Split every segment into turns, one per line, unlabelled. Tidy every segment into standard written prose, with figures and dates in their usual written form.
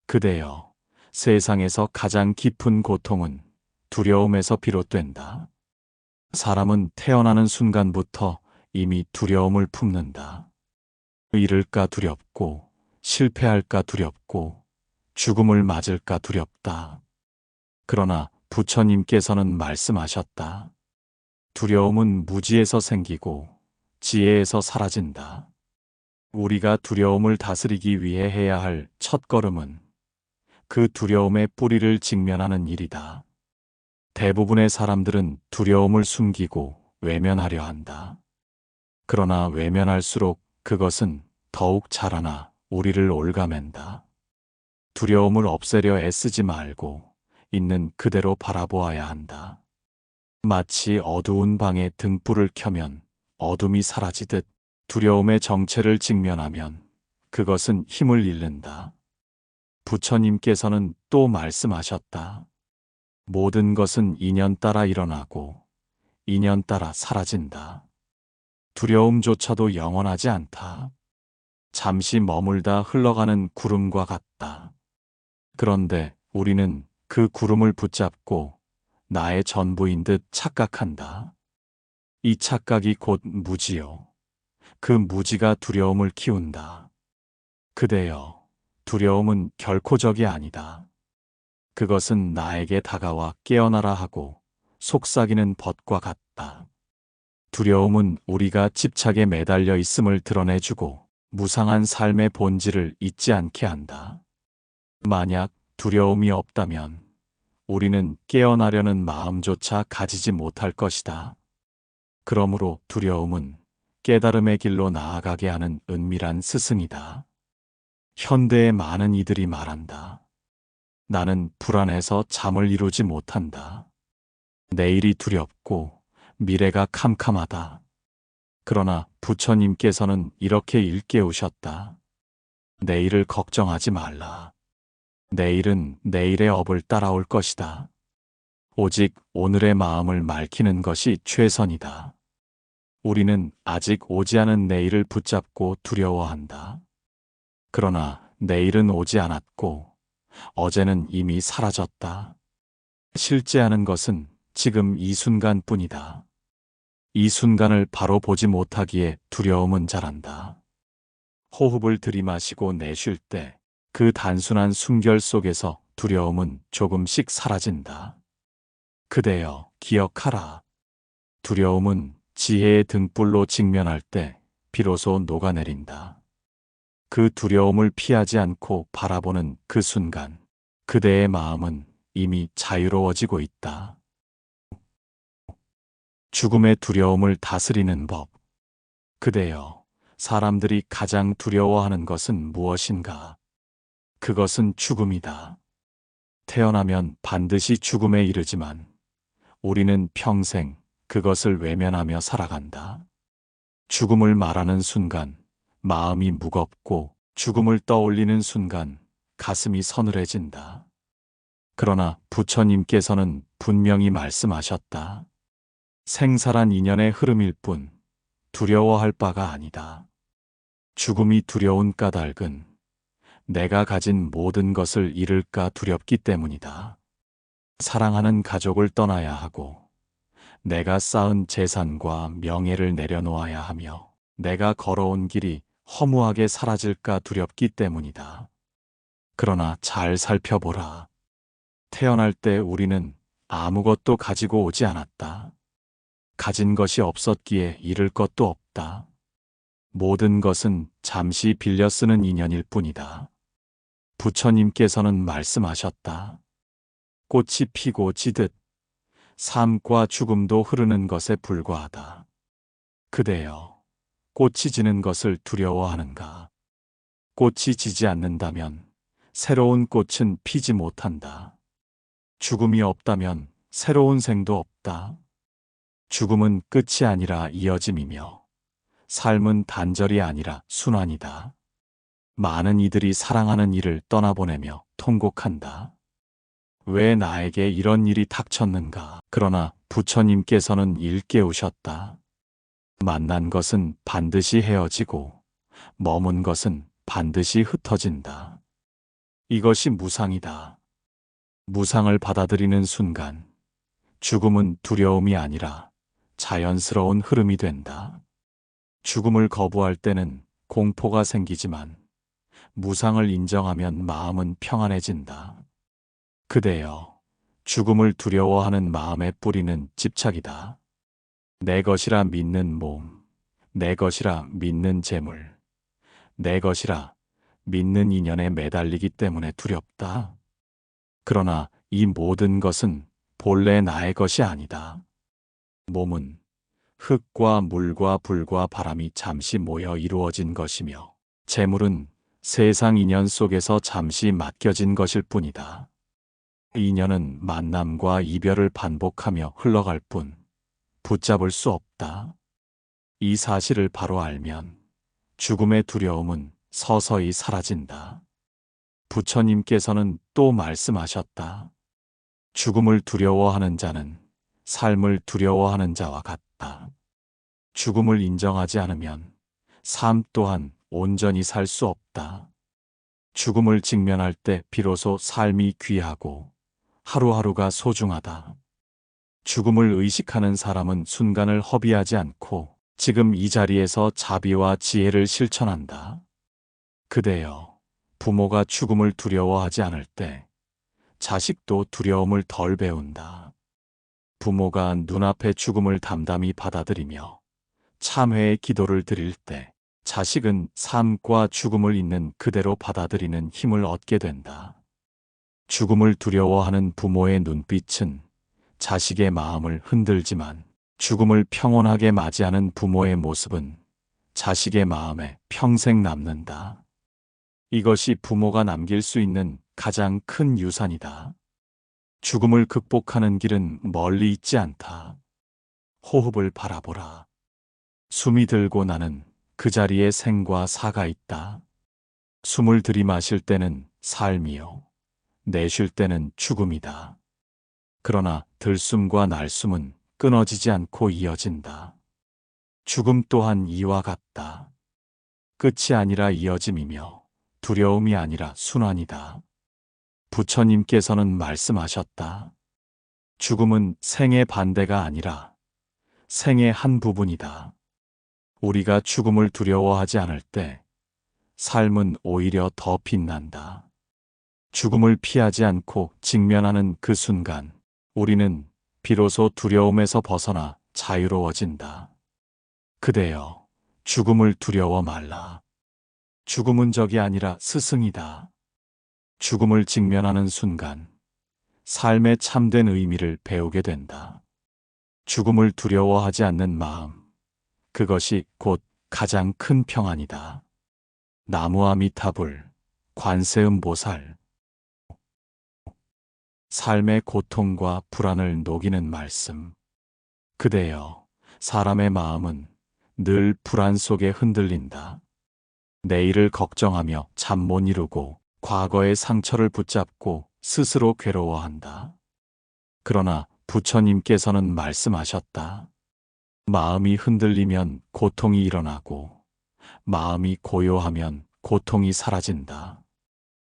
그대여, 세상에서 가장 깊은 고통은 두려움에서 비롯된다. 사람은 태어나는 순간부터 이미 두려움을 품는다. 잃을까 두렵고, 실패할까 두렵고, 죽음을 맞을까 두렵다. 그러나 부처님께서는 말씀하셨다. 두려움은 무지에서 생기고 지혜에서 사라진다. 우리가 두려움을 다스리기 위해 해야 할 첫걸음은 그 두려움의 뿌리를 직면하는 일이다. 대부분의 사람들은 두려움을 숨기고 외면하려 한다. 그러나 외면할수록 그것은 더욱 자라나 우리를 옭아맨다. 두려움을 없애려 애쓰지 말고 있는 그대로 바라보아야 한다. 마치 어두운 방에 등불을 켜면 어둠이 사라지듯 두려움의 정체를 직면하면 그것은 힘을 잃는다. 부처님께서는 또 말씀하셨다. 모든 것은 인연 따라 일어나고 인연 따라 사라진다. 두려움조차도 영원하지 않다. 잠시 머물다 흘러가는 구름과 같다. 그런데 우리는 그 구름을 붙잡고 나의 전부인 듯 착각한다. 이 착각이 곧 무지요. 그 무지가 두려움을 키운다. 그대여, 두려움은 결코 적이 아니다. 그것은 나에게 다가와 깨어나라 하고 속삭이는 벗과 같다. 두려움은 우리가 집착에 매달려 있음을 드러내주고 무상한 삶의 본질을 잊지 않게 한다. 만약 두려움이 없다면 우리는 깨어나려는 마음조차 가지지 못할 것이다. 그러므로 두려움은 깨달음의 길로 나아가게 하는 은밀한 스승이다. 현대의 많은 이들이 말한다. 나는 불안해서 잠을 이루지 못한다. 내일이 두렵고 미래가 캄캄하다. 그러나 부처님께서는 이렇게 일깨우셨다. 내일을 걱정하지 말라. 내일은 내일의 업을 따라올 것이다. 오직 오늘의 마음을 맑히는 것이 최선이다. 우리는 아직 오지 않은 내일을 붙잡고 두려워한다. 그러나 내일은 오지 않았고 어제는 이미 사라졌다. 실제하는 것은 지금 이 순간뿐이다. 이 순간을 바로 보지 못하기에 두려움은 자란다. 호흡을 들이마시고 내쉴 때 그 단순한 숨결 속에서 두려움은 조금씩 사라진다. 그대여, 기억하라. 두려움은 지혜의 등불로 직면할 때 비로소 녹아내린다. 그 두려움을 피하지 않고 바라보는 그 순간, 그대의 마음은 이미 자유로워지고 있다. 죽음의 두려움을 다스리는 법. 그대여, 사람들이 가장 두려워하는 것은 무엇인가? 그것은 죽음이다. 태어나면 반드시 죽음에 이르지만 우리는 평생 그것을 외면하며 살아간다. 죽음을 말하는 순간 마음이 무겁고 죽음을 떠올리는 순간 가슴이 서늘해진다. 그러나 부처님께서는 분명히 말씀하셨다. 생사란 인연의 흐름일 뿐 두려워할 바가 아니다. 죽음이 두려운 까닭은 내가 가진 모든 것을 잃을까 두렵기 때문이다. 사랑하는 가족을 떠나야 하고 내가 쌓은 재산과 명예를 내려놓아야 하며 내가 걸어온 길이 허무하게 사라질까 두렵기 때문이다. 그러나 잘 살펴보라. 태어날 때 우리는 아무것도 가지고 오지 않았다. 가진 것이 없었기에 잃을 것도 없다. 모든 것은 잠시 빌려 쓰는 인연일 뿐이다. 부처님께서는 말씀하셨다. 꽃이 피고 지듯 삶과 죽음도 흐르는 것에 불과하다. 그대여, 꽃이 지는 것을 두려워하는가? 꽃이 지지 않는다면 새로운 꽃은 피지 못한다. 죽음이 없다면 새로운 생도 없다. 죽음은 끝이 아니라 이어짐이며 삶은 단절이 아니라 순환이다. 많은 이들이 사랑하는 이를 떠나보내며 통곡한다. 왜 나에게 이런 일이 닥쳤는가? 그러나 부처님께서는 일깨우셨다. 만난 것은 반드시 헤어지고 머문 것은 반드시 흩어진다. 이것이 무상이다. 무상을 받아들이는 순간 죽음은 두려움이 아니라 자연스러운 흐름이 된다. 죽음을 거부할 때는 공포가 생기지만 무상을 인정하면 마음은 평안해진다. 그대여, 죽음을 두려워하는 마음의 뿌리는 집착이다. 내 것이라 믿는 몸, 내 것이라 믿는 재물, 내 것이라 믿는 인연에 매달리기 때문에 두렵다. 그러나 이 모든 것은 본래 나의 것이 아니다. 몸은 흙과 물과 불과 바람이 잠시 모여 이루어진 것이며 재물은 세상 인연 속에서 잠시 맡겨진 것일 뿐이다. 인연은 만남과 이별을 반복하며 흘러갈 뿐 붙잡을 수 없다. 이 사실을 바로 알면 죽음의 두려움은 서서히 사라진다. 부처님께서는 또 말씀하셨다. 죽음을 두려워하는 자는 삶을 두려워하는 자와 같다. 죽음을 인정하지 않으면 삶 또한 온전히 살 수 없다. 죽음을 직면할 때 비로소 삶이 귀하고 하루하루가 소중하다. 죽음을 의식하는 사람은 순간을 허비하지 않고 지금 이 자리에서 자비와 지혜를 실천한다. 그대여, 부모가 죽음을 두려워하지 않을 때 자식도 두려움을 덜 배운다. 부모가 눈앞의 죽음을 담담히 받아들이며 참회의 기도를 드릴 때 자식은 삶과 죽음을 있는 그대로 받아들이는 힘을 얻게 된다. 죽음을 두려워하는 부모의 눈빛은 자식의 마음을 흔들지만 죽음을 평온하게 맞이하는 부모의 모습은 자식의 마음에 평생 남는다. 이것이 부모가 남길 수 있는 가장 큰 유산이다. 죽음을 극복하는 길은 멀리 있지 않다. 호흡을 바라보라. 숨이 들고 나는 그 자리에 생과 사가 있다. 숨을 들이마실 때는 삶이요. 내쉴 때는 죽음이다. 그러나 들숨과 날숨은 끊어지지 않고 이어진다. 죽음 또한 이와 같다. 끝이 아니라 이어짐이며 두려움이 아니라 순환이다. 부처님께서는 말씀하셨다. 죽음은 생의 반대가 아니라 생의 한 부분이다. 우리가 죽음을 두려워하지 않을 때 삶은 오히려 더 빛난다. 죽음을 피하지 않고 직면하는 그 순간 우리는 비로소 두려움에서 벗어나 자유로워진다. 그대여, 죽음을 두려워 말라. 죽음은 적이 아니라 스승이다. 죽음을 직면하는 순간 삶의 참된 의미를 배우게 된다. 죽음을 두려워하지 않는 마음, 그것이 곧 가장 큰 평안이다. 나무아미타불, 관세음보살. 삶의 고통과 불안을 녹이는 말씀. 그대여, 사람의 마음은 늘 불안 속에 흔들린다. 내일을 걱정하며 잠 못 이루고 과거의 상처를 붙잡고 스스로 괴로워한다. 그러나 부처님께서는 말씀하셨다. 마음이 흔들리면 고통이 일어나고 마음이 고요하면 고통이 사라진다.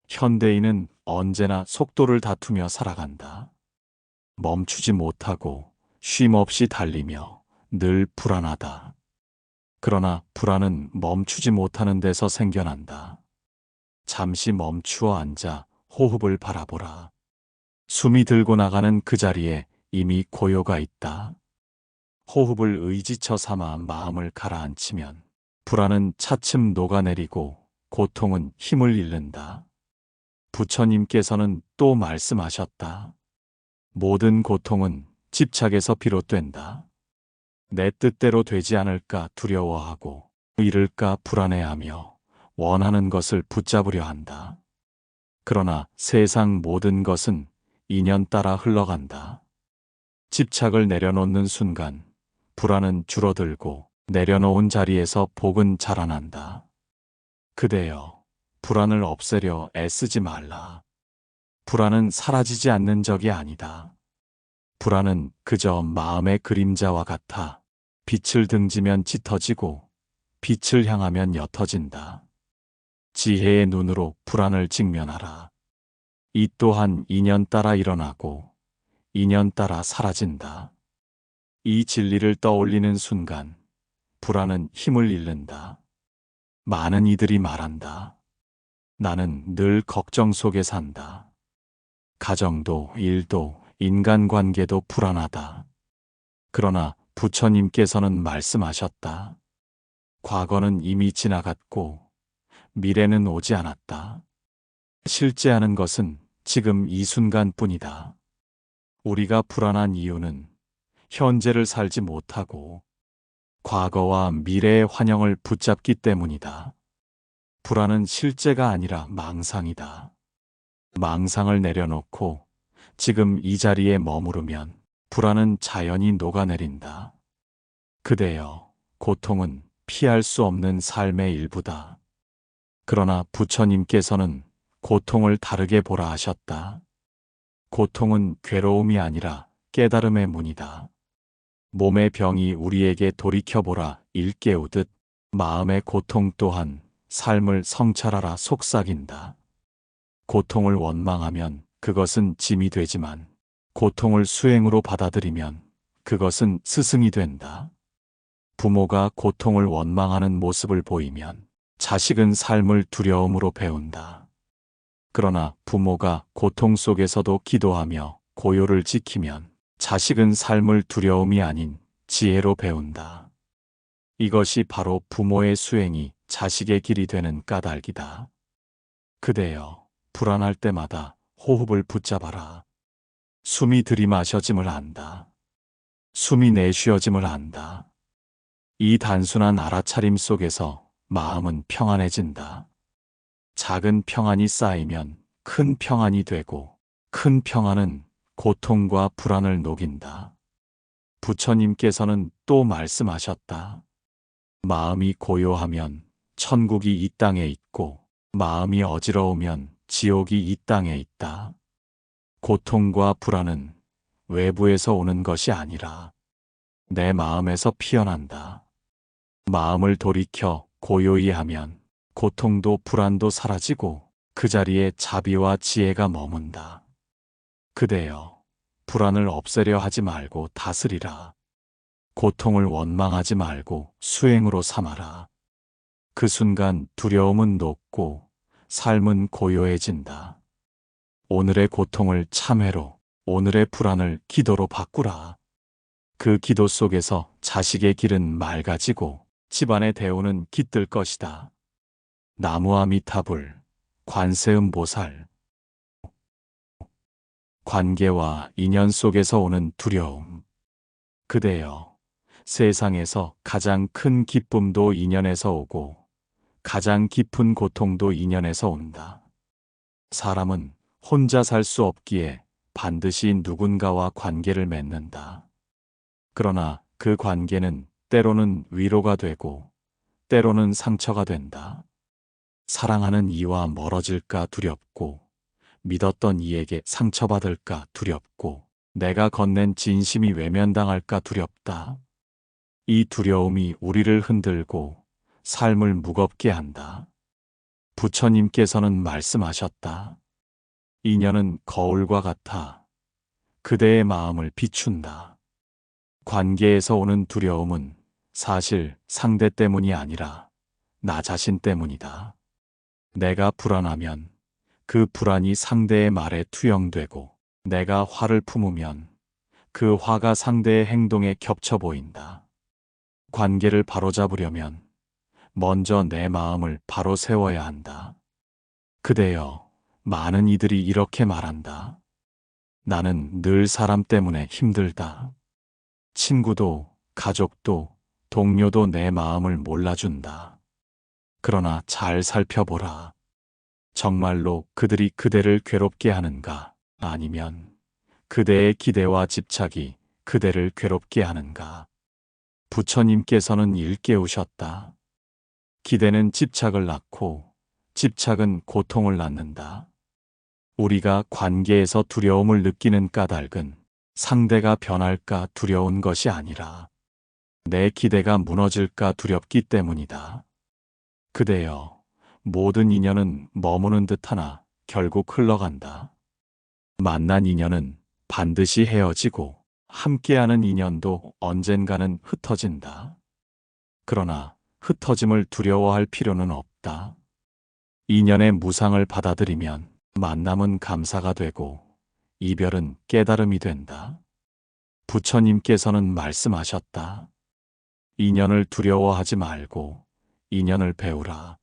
현대인은 언제나 속도를 다투며 살아간다. 멈추지 못하고 쉼 없이 달리며 늘 불안하다. 그러나 불안은 멈추지 못하는 데서 생겨난다. 잠시 멈추어 앉아 호흡을 바라보라. 숨이 들고 나가는 그 자리에 이미 고요가 있다. 호흡을 의지처 삼아 마음을 가라앉히면 불안은 차츰 녹아내리고 고통은 힘을 잃는다. 부처님께서는 또 말씀하셨다. 모든 고통은 집착에서 비롯된다. 내 뜻대로 되지 않을까 두려워하고 잃을까 불안해하며 원하는 것을 붙잡으려 한다. 그러나 세상 모든 것은 인연 따라 흘러간다. 집착을 내려놓는 순간 불안은 줄어들고 내려놓은 자리에서 복은 자라난다. 그대여, 불안을 없애려 애쓰지 말라. 불안은 사라지지 않는 적이 아니다. 불안은 그저 마음의 그림자와 같아 빛을 등지면 짙어지고 빛을 향하면 옅어진다. 지혜의 눈으로 불안을 직면하라. 이 또한 인연 따라 일어나고 인연 따라 사라진다. 이 진리를 떠올리는 순간 불안은 힘을 잃는다. 많은 이들이 말한다. 나는 늘 걱정 속에 산다. 가정도 일도 인간관계도 불안하다. 그러나 부처님께서는 말씀하셨다. 과거는 이미 지나갔고 미래는 오지 않았다. 실제하는 것은 지금 이 순간뿐이다. 우리가 불안한 이유는 현재를 살지 못하고 과거와 미래의 환영을 붙잡기 때문이다. 불안은 실제가 아니라 망상이다. 망상을 내려놓고 지금 이 자리에 머무르면 불안은 자연히 녹아내린다. 그대여, 고통은 피할 수 없는 삶의 일부다. 그러나 부처님께서는 고통을 다르게 보라 하셨다. 고통은 괴로움이 아니라 깨달음의 문이다. 몸의 병이 우리에게 돌이켜보라 일깨우듯 마음의 고통 또한 삶을 성찰하라 속삭인다. 고통을 원망하면 그것은 짐이 되지만 고통을 수행으로 받아들이면 그것은 스승이 된다. 부모가 고통을 원망하는 모습을 보이면 자식은 삶을 두려움으로 배운다. 그러나 부모가 고통 속에서도 기도하며 고요를 지키면 자식은 삶을 두려움이 아닌 지혜로 배운다. 이것이 바로 부모의 수행이 자식의 길이 되는 까닭이다. 그대여, 불안할 때마다 호흡을 붙잡아라. 숨이 들이마셔짐을 안다. 숨이 내쉬어짐을 안다. 이 단순한 알아차림 속에서 마음은 평안해진다. 작은 평안이 쌓이면 큰 평안이 되고 큰 평안은 고통과 불안을 녹인다. 부처님께서는 또 말씀하셨다. 마음이 고요하면 천국이 이 땅에 있고 마음이 어지러우면 지옥이 이 땅에 있다. 고통과 불안은 외부에서 오는 것이 아니라 내 마음에서 피어난다. 마음을 돌이켜 고요히 하면 고통도 불안도 사라지고 그 자리에 자비와 지혜가 머문다. 그대여, 불안을 없애려 하지 말고 다스리라. 고통을 원망하지 말고 수행으로 삼아라. 그 순간 두려움은 녹고 삶은 고요해진다. 오늘의 고통을 참회로, 오늘의 불안을 기도로 바꾸라. 그 기도 속에서 자식의 길은 맑아지고 집안의 대우는 깃들 것이다. 나무아미타불, 관세음보살. 관계와 인연 속에서 오는 두려움. 그대여, 세상에서 가장 큰 기쁨도 인연에서 오고 가장 깊은 고통도 인연에서 온다. 사람은 혼자 살 수 없기에 반드시 누군가와 관계를 맺는다. 그러나 그 관계는 때로는 위로가 되고 때로는 상처가 된다. 사랑하는 이와 멀어질까 두렵고 믿었던 이에게 상처받을까 두렵고 내가 건넨 진심이 외면당할까 두렵다. 이 두려움이 우리를 흔들고 삶을 무겁게 한다. 부처님께서는 말씀하셨다. 인연은 거울과 같아 그대의 마음을 비춘다. 관계에서 오는 두려움은 사실 상대 때문이 아니라 나 자신 때문이다. 내가 불안하면 그 불안이 상대의 말에 투영되고 내가 화를 품으면 그 화가 상대의 행동에 겹쳐 보인다. 관계를 바로잡으려면 먼저 내 마음을 바로 세워야 한다. 그대여, 많은 이들이 이렇게 말한다. 나는 늘 사람 때문에 힘들다. 친구도, 가족도, 동료도 내 마음을 몰라준다. 그러나 잘 살펴보라. 정말로 그들이 그대를 괴롭게 하는가? 아니면 그대의 기대와 집착이 그대를 괴롭게 하는가? 부처님께서는 일깨우셨다. 기대는 집착을 낳고 집착은 고통을 낳는다. 우리가 관계에서 두려움을 느끼는 까닭은 상대가 변할까 두려운 것이 아니라 내 기대가 무너질까 두렵기 때문이다. 그대여, 모든 인연은 머무는 듯하나 결국 흘러간다. 만난 인연은 반드시 헤어지고 함께하는 인연도 언젠가는 흩어진다. 그러나 흩어짐을 두려워할 필요는 없다. 인연의 무상을 받아들이면 만남은 감사가 되고 이별은 깨달음이 된다. 부처님께서는 말씀하셨다. 인연을 두려워하지 말고 인연을 배우라.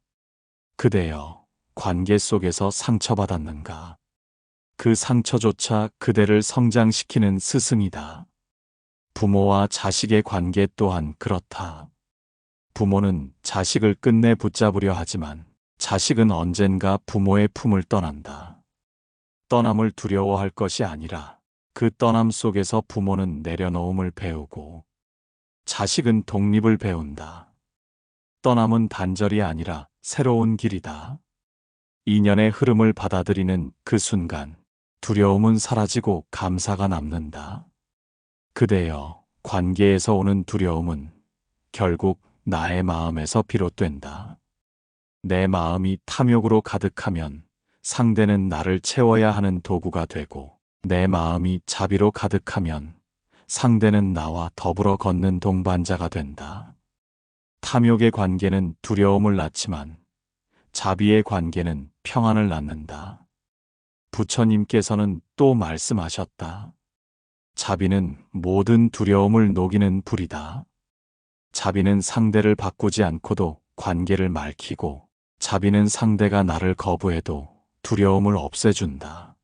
그대여, 관계 속에서 상처받았는가? 그 상처조차 그대를 성장시키는 스승이다. 부모와 자식의 관계 또한 그렇다. 부모는 자식을 끝내 붙잡으려 하지만 자식은 언젠가 부모의 품을 떠난다. 떠남을 두려워할 것이 아니라 그 떠남 속에서 부모는 내려놓음을 배우고 자식은 독립을 배운다. 떠남은 단절이 아니라 새로운 길이다. 인연의 흐름을 받아들이는 그 순간 두려움은 사라지고 감사가 남는다. 그대여, 관계에서 오는 두려움은 결국 나의 마음에서 비롯된다. 내 마음이 탐욕으로 가득하면 상대는 나를 채워야 하는 도구가 되고, 내 마음이 자비로 가득하면 상대는 나와 더불어 걷는 동반자가 된다. 탐욕의 관계는 두려움을 낳지만 자비의 관계는 평안을 낳는다. 부처님께서는 또 말씀하셨다. 자비는 모든 두려움을 녹이는 불이다. 자비는 상대를 바꾸지 않고도 관계를 맑히고, 자비는 상대가 나를 거부해도 두려움을 없애준다.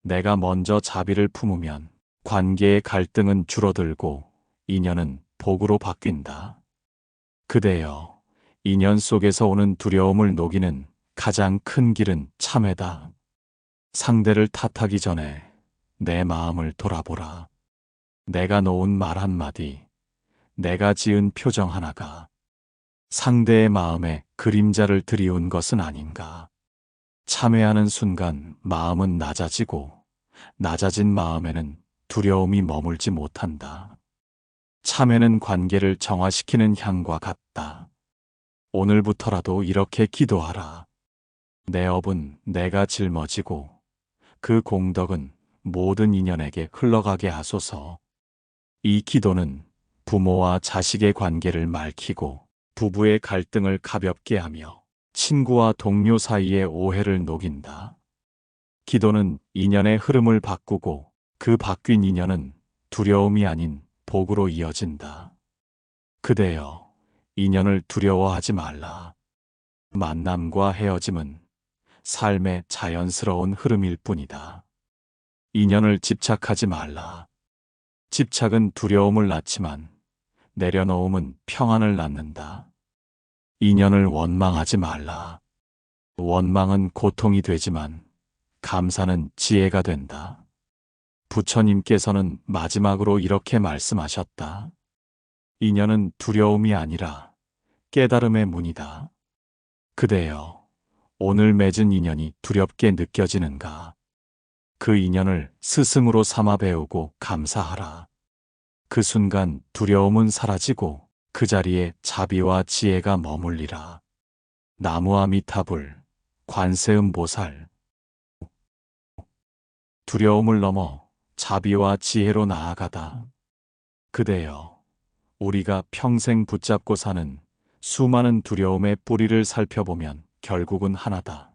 내가 먼저 자비를 품으면 관계의 갈등은 줄어들고 인연은 복으로 바뀐다. 그대여, 인연 속에서 오는 두려움을 녹이는 가장 큰 길은 참회다. 상대를 탓하기 전에 내 마음을 돌아보라. 내가 놓은 말 한마디, 내가 지은 표정 하나가 상대의 마음에 그림자를 들이운 것은 아닌가. 참회하는 순간 마음은 낮아지고, 낮아진 마음에는 두려움이 머물지 못한다. 참회는 관계를 정화시키는 향과 같다. 오늘부터라도 이렇게 기도하라. 내 업은 내가 짊어지고 그 공덕은 모든 인연에게 흘러가게 하소서. 이 기도는 부모와 자식의 관계를 맑히고 부부의 갈등을 가볍게 하며 친구와 동료 사이의 오해를 녹인다. 기도는 인연의 흐름을 바꾸고 그 바뀐 인연은 두려움이 아닌 복으로 이어진다. 그대여, 인연을 두려워하지 말라. 만남과 헤어짐은 삶의 자연스러운 흐름일 뿐이다. 인연을 집착하지 말라. 집착은 두려움을 낳지만 내려놓음은 평안을 낳는다. 인연을 원망하지 말라. 원망은 고통이 되지만 감사는 지혜가 된다. 부처님께서는 마지막으로 이렇게 말씀하셨다. 인연은 두려움이 아니라 깨달음의 문이다. 그대여, 오늘 맺은 인연이 두렵게 느껴지는가? 그 인연을 스승으로 삼아 배우고 감사하라. 그 순간 두려움은 사라지고 그 자리에 자비와 지혜가 머물리라. 나무아미타불, 관세음보살. 두려움을 넘어 자비와 지혜로 나아가다. 그대여, 우리가 평생 붙잡고 사는 수많은 두려움의 뿌리를 살펴보면 결국은 하나다.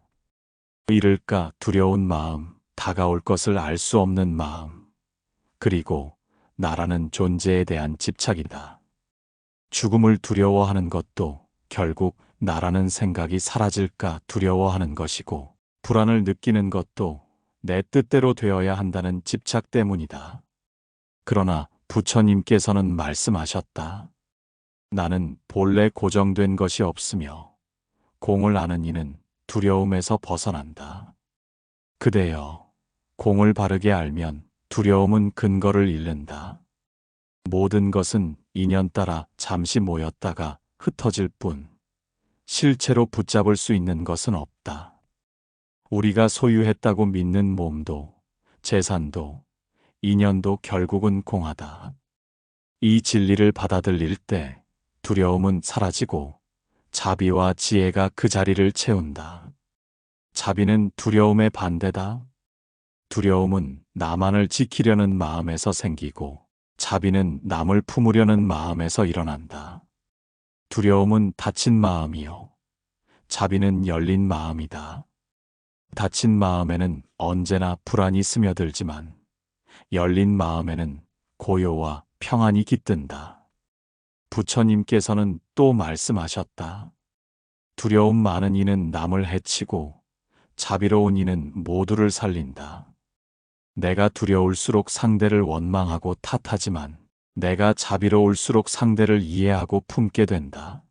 잃을까 두려운 마음, 다가올 것을 알 수 없는 마음, 그리고 나라는 존재에 대한 집착이다. 죽음을 두려워하는 것도 결국 나라는 생각이 사라질까 두려워하는 것이고, 불안을 느끼는 것도 내 뜻대로 되어야 한다는 집착 때문이다. 그러나 부처님께서는 말씀하셨다. 나는 본래 고정된 것이 없으며 공을 아는 이는 두려움에서 벗어난다. 그대여, 공을 바르게 알면 두려움은 근거를 잃는다. 모든 것은 인연 따라 잠시 모였다가 흩어질 뿐, 실체로 붙잡을 수 있는 것은 없다. 우리가 소유했다고 믿는 몸도, 재산도, 인연도 결국은 공하다. 이 진리를 받아들일 때 두려움은 사라지고 자비와 지혜가 그 자리를 채운다. 자비는 두려움의 반대다. 두려움은 나만을 지키려는 마음에서 생기고, 자비는 남을 품으려는 마음에서 일어난다. 두려움은 닫힌 마음이요. 자비는 열린 마음이다. 닫힌 마음에는 언제나 불안이 스며들지만, 열린 마음에는 고요와 평안이 깃든다. 부처님께서는 또 말씀하셨다. 두려움 많은 이는 남을 해치고, 자비로운 이는 모두를 살린다. 내가 두려울수록 상대를 원망하고 탓하지만, 내가 자비로울수록 상대를 이해하고 품게 된다.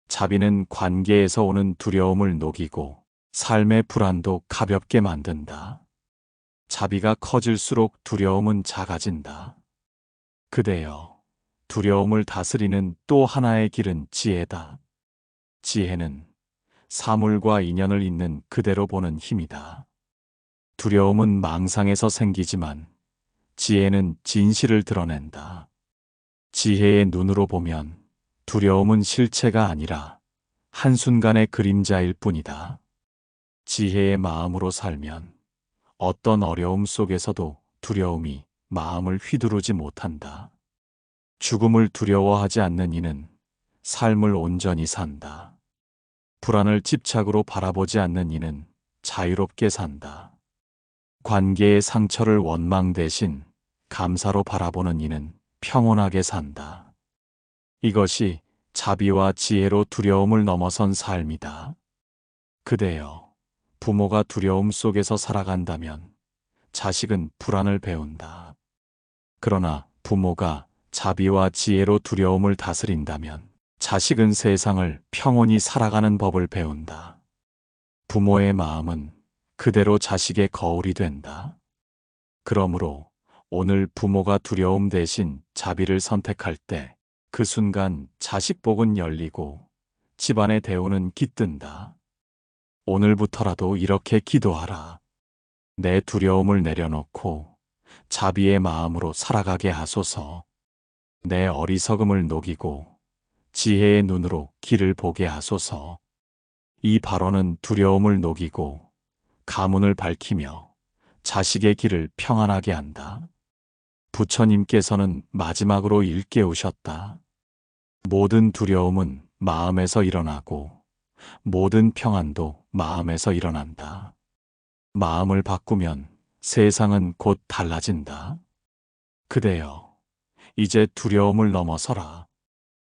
자비는 관계에서 오는 두려움을 녹이고, 삶의 불안도 가볍게 만든다. 자비가 커질수록 두려움은 작아진다. 그대여, 두려움을 다스리는 또 하나의 길은 지혜다. 지혜는 사물과 인연을 있는 그대로 보는 힘이다. 두려움은 망상에서 생기지만, 지혜는 진실을 드러낸다. 지혜의 눈으로 보면 두려움은 실체가 아니라 한순간의 그림자일 뿐이다. 지혜의 마음으로 살면 어떤 어려움 속에서도 두려움이 마음을 휘두르지 못한다. 죽음을 두려워하지 않는 이는 삶을 온전히 산다. 불안을 집착으로 바라보지 않는 이는 자유롭게 산다. 관계의 상처를 원망 대신 감사로 바라보는 이는 평온하게 산다. 이것이 자비와 지혜로 두려움을 넘어선 삶이다. 그대여, 부모가 두려움 속에서 살아간다면 자식은 불안을 배운다. 그러나 부모가 자비와 지혜로 두려움을 다스린다면 자식은 세상을 평온히 살아가는 법을 배운다. 부모의 마음은 그대로 자식의 거울이 된다. 그러므로 오늘 부모가 두려움 대신 자비를 선택할 때 그 순간 자식 복은 열리고 집안의 대우는 깃든다. 오늘부터라도 이렇게 기도하라. 내 두려움을 내려놓고 자비의 마음으로 살아가게 하소서. 내 어리석음을 녹이고 지혜의 눈으로 길을 보게 하소서. 이 발언은 두려움을 녹이고 가문을 밝히며 자식의 길을 평안하게 한다. 부처님께서는 마지막으로 일깨우셨다. 모든 두려움은 마음에서 일어나고 모든 평안도 마음에서 일어난다. 마음을 바꾸면 세상은 곧 달라진다. 그대여, 이제 두려움을 넘어서라.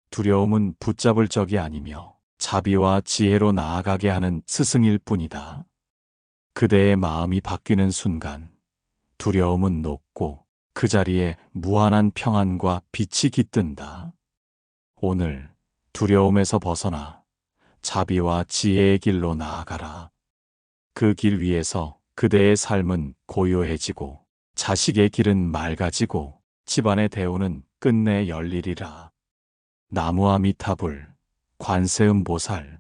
두려움은 붙잡을 적이 아니며 자비와 지혜로 나아가게 하는 스승일 뿐이다. 그대의 마음이 바뀌는 순간 두려움은 녹고 그 자리에 무한한 평안과 빛이 깃든다. 오늘 두려움에서 벗어나 자비와 지혜의 길로 나아가라. 그 길 위에서 그대의 삶은 고요해지고 자식의 길은 맑아지고 집안의 대우는 끝내 열리리라. 나무아미타불, 관세음보살.